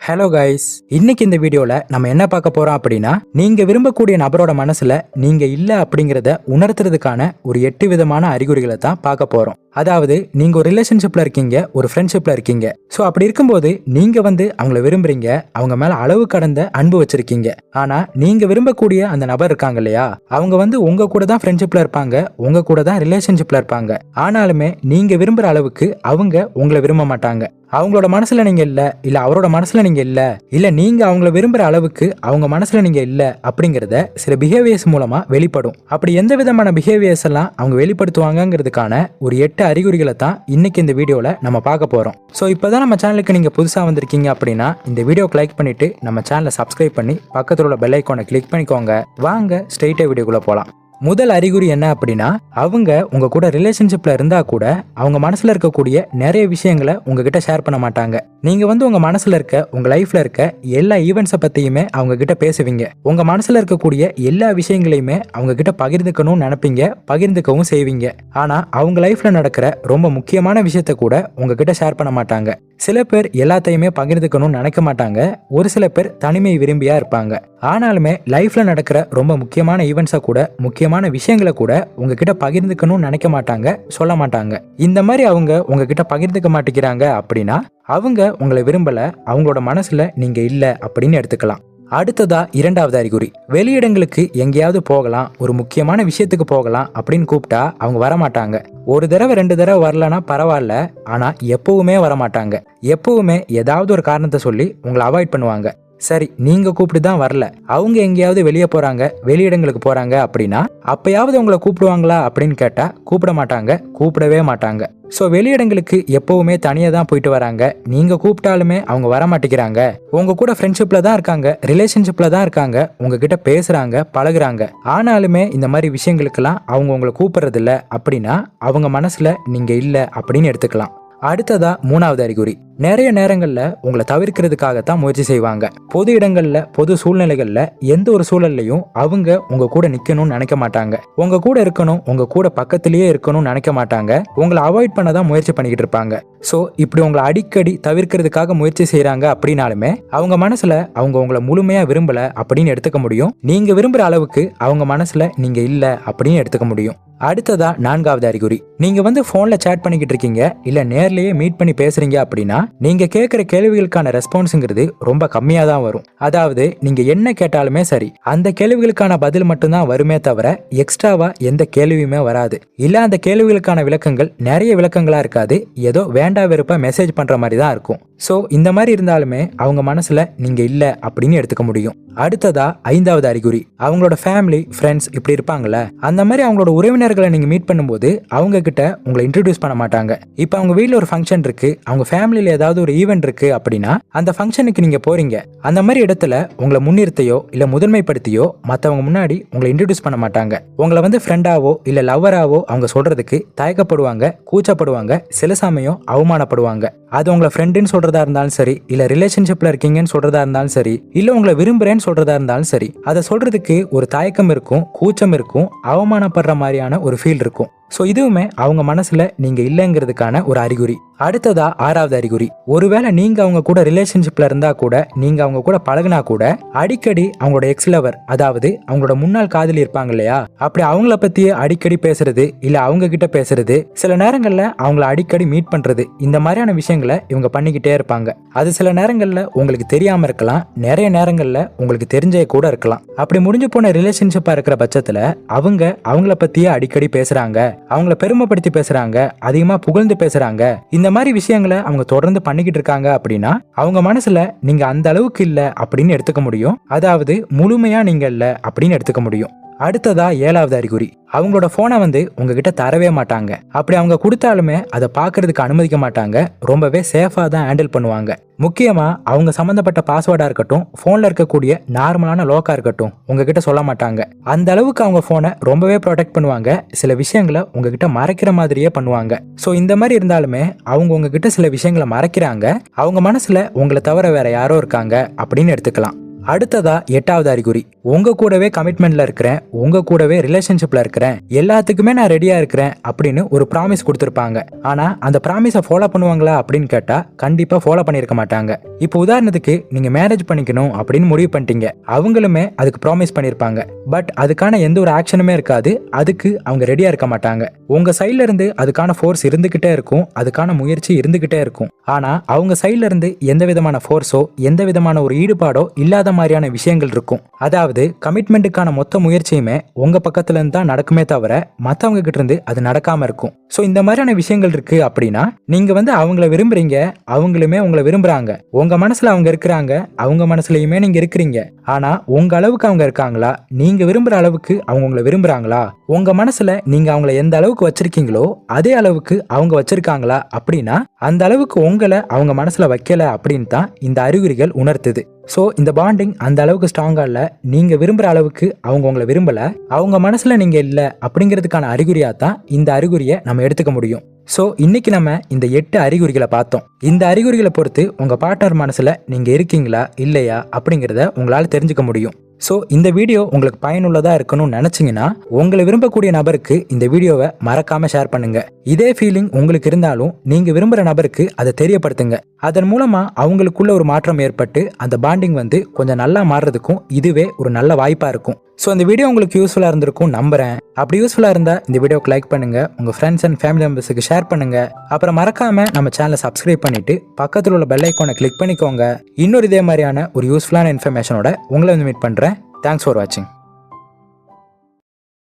Hello guys, இன்னைக்கு இந்த வீடியோல நம்ம என்ன பார்க்க போறோம் அப்படின்னா, நீங்க விரும்பக்கூடிய நபரோட மனசுல நீங்க இல்ல அப்படிங்கறத உணர்த்துறதுக்கான ஒரு 8 விதமான அறிகுறிகளை தான் பார்க்க போறோம். அதாவது நீங்க ஒரு ரிலேஷன்ஷிப்ல இருக்கீங்க, ஒரு ஃப்ரெண்ட்ஷிப்ல இருக்கீங்க. ஸோ அப்படி இருக்கும்போது நீங்க அவங்கள விரும்புறீங்க, அவங்க மேல அளவு கடந்த அன்பு வச்சிருக்கீங்க. ஆனா நீங்க விரும்பக்கூடிய அந்த நபர் இருக்காங்க இல்லையா, அவங்க உங்க கூட தான் ஃப்ரெண்ட்ஷிப்ல இருப்பாங்க, உங்க கூட தான் ரிலேஷன்ஷிப்ல இருப்பாங்க. ஆனாலுமே நீங்க விரும்புற அளவுக்கு அவங்க உங்களை விரும்ப மாட்டாங்க. அவங்களோட மனசுல நீங்க இல்ல அவரோட மனசுல நீங்க இல்ல நீங்க அவங்கள விரும்புற அளவுக்கு அவங்க மனசுல நீங்க இல்ல அப்படிங்கறத சில பிஹேவியர்ஸ் மூலமா வெளிப்படும். அப்படி எந்த விதமான பிஹேவியர்ஸ் எல்லாம் அவங்க வெளிப்படுத்துவாங்கிறதுக்கான ஒரு 8 அறிகுறிகளை தான் இன்னைக்கு இந்த வீடியோல நம்ம பார்க்க போறோம். ஸோ இப்பதான் நம்ம சேனலுக்கு நீங்க புதுசா வந்திருக்கீங்க அப்படின்னா இந்த வீடியோக்கு லைக் பண்ணிட்டு நம்ம சேனலை சப்ஸ்கிரைப் பண்ணி பக்கத்துல உள்ள பெல் ஐக்கானை கிளிக் பண்ணிக்கோங்க. வாங்க ஸ்ட்ரெயிட்டா வீடியோக்குள்ள போலாம். முதல் அறிகுறி என்ன அப்படின்னா, அவங்க உங்க கூட ரிலேஷன்ஷிப்ல இருந்தா கூட அவங்க மனசுல இருக்கக்கூடிய நிறைய விஷயங்களை உங்ககிட்ட ஷேர் பண்ண மாட்டாங்க. நீங்க உங்க மனசுல இருக்க, உங்க லைஃப்ல இருக்க எல்லா ஈவெண்ட்ஸை பத்தியுமே அவங்க கிட்ட பேசுவீங்க. உங்க மனசுல இருக்கக்கூடிய எல்லா விஷயங்களையுமே அவங்க கிட்ட பகிர்ந்துக்கணும்னு நினைப்பீங்க, பகிர்ந்துக்கவும் செய்வீங்க. ஆனா அவங்க லைஃப்ல நடக்கிற ரொம்ப முக்கியமான விஷயத்த கூட உங்ககிட்ட ஷேர் பண்ண மாட்டாங்க. சில பேர் எல்லாத்தையுமே பகிர்ந்துக்கணும்னு நினைக்க மாட்டாங்க, ஒரு சில பேர் தனிமை விரும்பியா இருப்பாங்க. ஆனாலுமே லைஃப்ல நடக்கிற ரொம்ப முக்கியமான ஈவெண்ட்ஸை கூட, முக்கியமான விஷயங்களை கூட உங்ககிட்ட பகிர்ந்துக்கணும்னு நினைக்க மாட்டாங்க, சொல்ல மாட்டாங்க. இந்த மாதிரி அவங்க உங்ககிட்ட பகிர்ந்துக்க மாட்டேங்கிறாங்க அப்படின்னா அவங்க உங்களை விரும்பல, அவங்களோட மனசுல நீங்க இல்ல அப்படின்னு எடுத்துக்கலாம். அடுத்ததா இரண்டாவது அறிகுறி, வெளியிடங்களுக்கு எங்கேயாவது போகலாம், ஒரு முக்கியமான விஷயத்துக்கு போகலாம் அப்படின்னு கூப்பிட்டா அவங்க வரமாட்டாங்க. ஒரு தடவை 2 தடவை வரலன்னா பரவாயில்ல, ஆனா எப்பவுமே வரமாட்டாங்க. எப்பவுமே ஏதாவது ஒரு காரணத்தை சொல்லி உங்களை அவாய்ட் பண்ணுவாங்க. சரி, நீங்க கூப்பிட்டு தான் வரல, அவங்க எங்கேயாவது வெளியே போறாங்க, வெளியிடங்களுக்கு போறாங்க அப்படின்னா அப்பயாவது உங்களை கூப்பிடுவாங்களா அப்படின்னு கேட்டா கூப்பிட மாட்டாங்க, கூப்பிடவே மாட்டாங்க. ஸோ வெளியிடங்களுக்கு எப்பவுமே தனியாக தான் போயிட்டு வராங்க. நீங்க கூப்பிட்டாலுமே அவங்க வர மாட்டேங்கிறாங்க. உங்க கூட ஃப்ரெண்ட்ஷிப்ல தான் இருக்காங்க, ரிலேஷன்ஷிப்ல தான் இருக்காங்க, உங்ககிட்ட பேசுறாங்க, பழகுறாங்க. ஆனாலுமே இந்த மாதிரி விஷயங்களுக்கெல்லாம் அவங்க உங்களை கூப்பிடுறது இல்லை அப்படின்னா அவங்க மனசுல நீங்க இல்லை அப்படின்னு எடுத்துக்கலாம். அடுத்ததா மூணாவது அறிகுறி, நிறைய நேரங்கள்ல உங்களை தவிர்க்கிறதுக்காகத்தான் முயற்சி செய்வாங்க. பொது இடங்கள்ல, பொது சூழ்நிலைகள்ல, எந்த ஒரு சூழல்லையும் அவங்க உங்க கூட நிக்கணும்னு நினைக்க மாட்டாங்க. உங்க கூட இருக்கணும், உங்க கூட பக்கத்திலேயே இருக்கணும்னு நினைக்க மாட்டாங்க. உங்களை அவாய்ட் பண்ண தான் முயற்சி பண்ணிக்கிட்டு இருப்பாங்க. ஸோ இப்படி உங்களை அடிக்கடி தவிர்க்கிறதுக்காக முயற்சி செய்யறாங்க அப்படின்னாலுமே அவங்க மனசுல அவங்க உங்களை முழுமையா விரும்பல அப்படின்னு எடுத்துக்க முடியும். நீங்க விரும்புற அளவுக்கு அவங்க மனசுல நீங்க இல்ல அப்படின்னு எடுத்துக்க முடியும். அடுத்ததா நான்காவது அறிகுறி, நீங்க போன்ல சேட் பண்ணிக்கிட்டு இருக்கீங்க, இல்ல நேர்லயே மீட் பண்ணி பேசுறீங்க அப்படின்னா நீங்க கேட்கிற கேள்விகளுக்கான ரெஸ்பான்ஸ்ங்கிறது ரொம்ப கம்மியா தான் வரும். அதாவது நீங்க என்ன கேட்டாலுமே சரி, அந்த கேள்விகளுக்கான பதில் மட்டும்தான் வருமே தவிர எக்ஸ்ட்ராவா எந்த கேள்வியுமே வராது. இல்ல அந்த கேள்விகளுக்கான விளக்கங்கள் நிறைய விளக்கங்களா இருக்காது, ஏதோ வேண்டா வெறுப்பா மெசேஜ் பண்ற மாதிரி தான் இருக்கும். ஸோ இந்த மாதிரி இருந்தாலுமே அவங்க மனசுல நீங்க இல்ல அப்படின்னு எடுத்துக்க முடியும். அடுத்ததா ஐந்தாவது அறிகுறி, அவங்களோட ஃபேமிலி, ஃப்ரெண்ட்ஸ் இப்படி இருப்பாங்கல்ல, அந்த மாதிரி அவங்களோட உறவினர்களை நீங்க மீட் பண்ணும்போது அவங்க கிட்ட உங்களை இன்ட்ரடியூஸ் பண்ண மாட்டாங்க. இப்போ அவங்க வீட்டில் ஒரு ஃபங்க்ஷன் இருக்கு, அவங்க ஃபேமிலியில ஏதாவது ஒரு ஈவெண்ட் இருக்கு அப்படின்னா அந்த ஃபங்க்ஷனுக்கு நீங்க போறீங்க. அந்த மாதிரி இடத்துல உங்களை முன்னிறுத்தையோ இல்ல முதன்மைப்படுத்தியோ மற்றவங்க முன்னாடி உங்களை இன்ட்ரடியூஸ் பண்ண மாட்டாங்க. உங்களை ஃப்ரெண்டாவோ இல்ல லவ்வராவோ அவங்க சொல்றதுக்கு தயக்கப்படுவாங்க, கூச்சப்படுவாங்க, சில சமயம் அவமானப்படுவாங்க. அது உங்களை ஃப்ரெண்டுன்னு சொல்றதா இருந்தாலும் சரி, இல்ல ரிலேஷன்ஷிப்ல இருக்கீங்கன்னு சொல்றதா இருந்தாலும் சரி, இல்ல உங்களை விரும்புறேன்னு சொல்றதா இருந்தாலும் சரி, அதை சொல்றதுக்கு ஒரு தயக்கம் இருக்கும், கூச்சம் இருக்கும், அவமானப்படுற மாதிரியான ஒரு ஃபீல் இருக்கும். ஸோ இதுவுமே அவங்க மனசுல நீங்க இல்லைங்கிறதுக்கான ஒரு அறிகுறி. அடுத்ததா ஆறாவது அறிகுறி, ஒருவேளை நீங்க அவங்க கூட ரிலேஷன்ஷிப்ல இருந்தா கூட, நீங்க அவங்க கூட பழகினா கூட அடிக்கடி அவங்களோட எக்ஸ் லவர், அதாவது அவங்களோட முன்னாள் காதலி இருப்பாங்க இல்லையா, அப்படி அவங்கள பத்தியே அடிக்கடி பேசுறது, இல்ல அவங்க கிட்ட பேசுறது, சில நேரங்கள்ல அவங்கள அடிக்கடி மீட் பண்றது, இந்த மாதிரியான விஷயங்களை இவங்க பண்ணிக்கிட்டே இருப்பாங்க. அது சில நேரங்கள்ல உங்களுக்கு தெரியாம இருக்கலாம், நிறைய நேரங்கள்ல உங்களுக்கு தெரிஞ்சே கூட இருக்கலாம். அப்படி முடிஞ்சு போன ரிலேஷன்ஷிப்பா இருக்கிற பட்சத்துல அவங்கள பத்தியே அடிக்கடி பேசுறாங்க, அவங்கள பெருமைப்படுத்தி பேசுறாங்க, அதிகமா புகழ்ந்து பேசுறாங்க, இந்த மாதிரி விஷயங்களை அவங்க தொடர்ந்து பண்ணிக்கிட்டு இருக்காங்க அப்படின்னா அவங்க மனசுல நீங்க அந்த அளவுக்கு இல்ல அப்படின்னு எடுத்துக்க முடியும். அதாவது முழுமையா நீங்க இல்ல அப்படின்னு எடுத்துக்க முடியும். அடுத்ததா ஏழாவது அறிகுறி, அவங்களோட போனை உங்ககிட்ட தரவே மாட்டாங்க. அப்படி அவங்க கொடுத்தாலுமே அதை பாக்குறதுக்கு அனுமதிக்க மாட்டாங்க, ரொம்பவே சேஃபா தான் ஹேண்டில் பண்ணுவாங்க. முக்கியமா அவங்க சம்பந்தப்பட்ட பாஸ்வேர்டா இருக்கட்டும், போன்ல இருக்கக்கூடிய நார்மலான லோக்கா இருக்கட்டும் உங்ககிட்ட சொல்ல மாட்டாங்க. அந்த அளவுக்கு அவங்க போனை ரொம்பவே ப்ரொடெக்ட் பண்ணுவாங்க, சில விஷயங்களை உங்ககிட்ட மறைக்கிற மாதிரியே பண்ணுவாங்க. ஸோ இந்த மாதிரி இருந்தாலுமே அவங்க உங்ககிட்ட சில விஷயங்களை மறைக்கிறாங்க, அவங்க மனசுல உங்களை தவிர வேற யாரோ இருக்காங்க அப்படின்னு எடுத்துக்கலாம். அடுத்ததா 8வது அறிகுறி, உங்க கூடவே கமிட்மெண்ட்ல இருக்கிறேன், உங்க கூடவே ரிலேஷன்ஷிப்ல இருக்கிறேன், எல்லாத்துக்குமே நான் ரெடியா இருக்கிறேன் அப்படின்னு ஒரு ப்ராமிஸ் கொடுத்திருப்பாங்க. ஆனா அந்த ப்ராமிஸை ஃபாலோ பண்ணுவாங்களா அப்படின்னு கேட்டா கண்டிப்பா ஃபாலோ பண்ணிருக்க மாட்டாங்க. இப்போ உதாரணத்துக்கு நீங்க மேரேஜ் பண்ணிக்கணும் அப்படின்னு முடிவு பண்ணிட்டீங்க, அவங்களுமே அதுக்கு ப்ராமிஸ் பண்ணிருப்பாங்க. பட் அதுக்கான எந்த ஒரு ஆக்ஷனுமே இருக்காது, அதுக்கு அவங்க ரெடியா இருக்க மாட்டாங்க. உங்க சைட்ல இருந்து அதுக்கான ஃபோர்ஸ் இருந்துகிட்டே இருக்கும், அதுக்கான முயற்சி இருந்துகிட்டே இருக்கும். ஆனா அவங்க சைட்ல இருந்து எந்த விதமான ஃபோர்ஸோ எந்த விதமான ஒரு ஈடுபாடோ இல்லாத மாதிரியான விஷயங்கள் இருக்கும். அதாவது கமிட்மெண்ட்டுக்கான மொத்த முயற்சியுமே உங்க பக்கத்துல இருந்து தான் நடக்குமே தவிர மத்தவங்க கிட்ட இருந்து அது நடக்காம இருக்கும். சோ இந்த மாதிரியான விஷயங்கள் இருக்கு அப்படின்னா நீங்க அவங்கள விரும்புறீங்க, அவங்களுமே உங்களை விரும்புறாங்க. உங்க மனசுல அவங்க இருக்கிறாங்க, அவங்க மனசுலயுமே நீங்க இருக்கிறீங்க. ஆனா உங்க அளவுக்கு அவங்க இருக்காங்களா, நீங்க விரும்புற அளவுக்கு அவங்க உங்களை விரும்புறாங்களா, உங்க மனசுல நீங்க அவங்கள எந்த அளவுக்கு வச்சிருக்கீங்களோ அதே அளவுக்கு அவங்க வச்சிருக்காங்களா அப்படின்னா அந்த அளவுக்கு உங்களை அவங்க மனசுல வைக்கல அப்படின்னு தான் இந்த அறிகுறிகள் உணர்த்துது. ஸோ இந்த பாண்டிங் அந்த அளவுக்கு ஸ்ட்ராங்கா இல்ல, நீங்க விரும்புற அளவுக்கு அவங்க உங்களை விரும்பல, அவங்க மனசுல நீங்க இல்ல அப்படிங்கிறதுக்கான அறிகுறியா தான் இந்த அறிகுறியை நம்ம எடுத்துக்க முடியும். ஸோ இன்னைக்கு நம்ம இந்த 8 அறிகுறிகளை பார்த்தோம். இந்த அறிகுறிகளை பொறுத்து உங்க பார்ட்னர் மனசுல நீங்க இருக்கீங்களா இல்லையா அப்படிங்கிறத உங்களால தெரிஞ்சுக்க முடியும். ஸோ இந்த வீடியோ உங்களுக்கு பயனுள்ளதா இருக்கணும்னு நினைச்சீங்கன்னா உங்களை விரும்பக்கூடிய நபருக்கு இந்த வீடியோவை மறக்காம ஷேர் பண்ணுங்க. இதே ஃபீலிங் உங்களுக்கு இருந்தாலும் நீங்க விரும்புற நபருக்கு அதை தெரியப்படுத்துங்க. அதன் மூலமா அவங்களுக்குள்ள ஒரு மாற்றம் ஏற்பட்டு அந்த பாண்டிங் கொஞ்சம் நல்லா மாறுறதுக்கும் இதுவே ஒரு நல்ல வாய்ப்பா இருக்கும். ஸோ இந்த வீடியோ உங்களுக்கு யூஸ்ஃபுல்லா இருந்திருக்கும் நம்புறேன். அப்படி யூஸ்ஃபுல்லா இருந்தா இந்த வீடியோக்கு லைக் பண்ணுங்க, உங்க ஃப்ரெண்ட்ஸ் அண்ட் ஃபேமிலி மெம்பர்ஸுக்கு ஷேர் பண்ணுங்க. அப்புறம் மறக்காம நம்ம சேனலை சப்ஸ்கிரைப் பண்ணிட்டு பக்கத்தில் உள்ள பெல் ஐக்கானை கிளிக் பண்ணிக்கோங்க. இன்னொரு இதே மாதிரியான ஒரு யூஸ்ஃபுல்லான இன்ஃபர்மேஷனோட உங்களை மீட் பண்றேன். தேங்க்ஸ் ஃபார் வாட்சிங்.